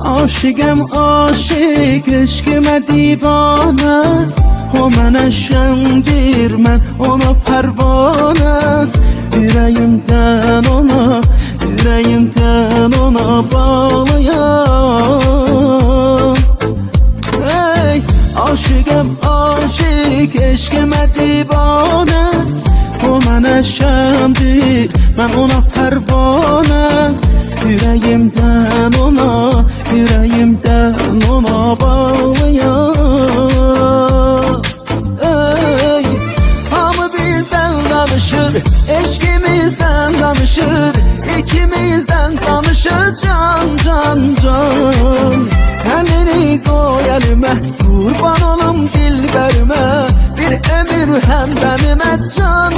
Aşıqəm aşık, eşqimə divanə. O mənə şəndir, mən ona pərvanə. Ürəyimdən ona bağlıyam. Ey, aşıqəm aşık, eşqimə divanə. O mənə şəndir, mən ona pərvanə. Ürəyimdən ona bağlıyam. Ey, hamı bizdən danışır, eşqimizdən danışır. İkimizdən danışır can. Əlini qoy əlimə, qurban olum dilbərimə. Bir ömür həmdəmimə can.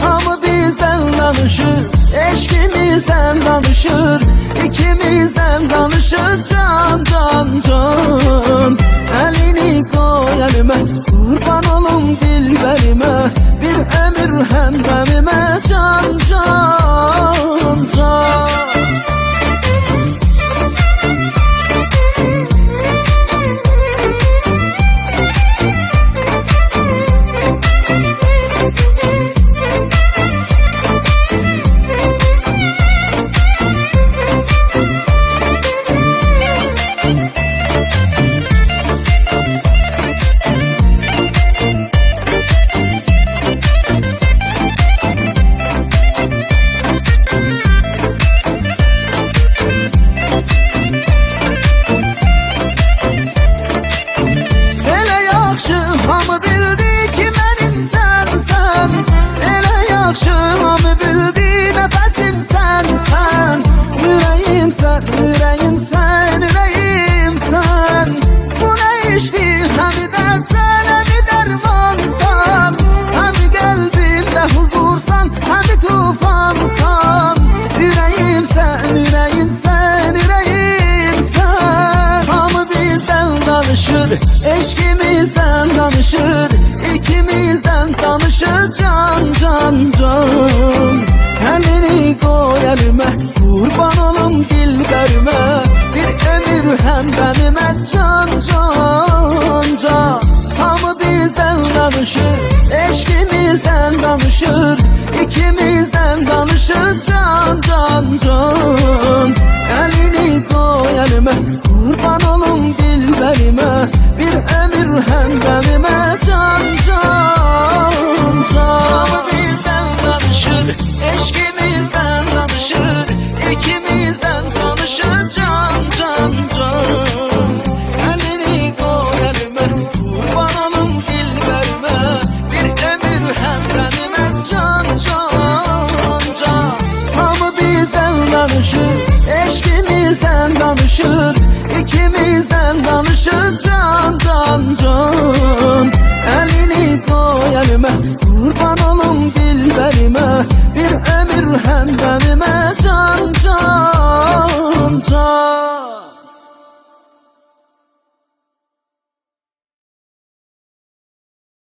Hamı bizdən danışır, eşqimizdən danışır. İkimizdən danışır can. Əlini qoy əlimə, qurban olum dilbərimə. Bir ömür həmdəmimə can. Hamı bildi ki mənim sənsən. Elə yaxşı hamı bildi nəfəsim sənsən. Ürəyimsən. Bu nə işdir, həmi dərsən, həmi dərmansan. Həmi qəlbimdə huzursan, həmi tufansan. Ürəyimsən. Hamı bizdən danışır, eşqimizdən danışır. İkimizdən danışır can. Əlini qoy əlimə, qurban olum dilbərimə. Bir ömür həmdəmimə can. Hamı bizdən danışır, eşqimizdən danışır. İkimizdən danışır can. Əlini qoy əlimə, qurban olum dilbərimə. Bir ömür həmdəmimə can. Hamı bizdən danışır, eşqimizdən danışır. İkimizdən danışır can. Əlini qoy əlimə, qurban olum dilbərimə. Bir ömür həmdəmimə can. Hamı bizdən danışır, eşqimizdən danışır. İkimizdən danışır can. Əlini qoy əlimə, qurban olum dilbərimə. Bir ömür həmdəmimə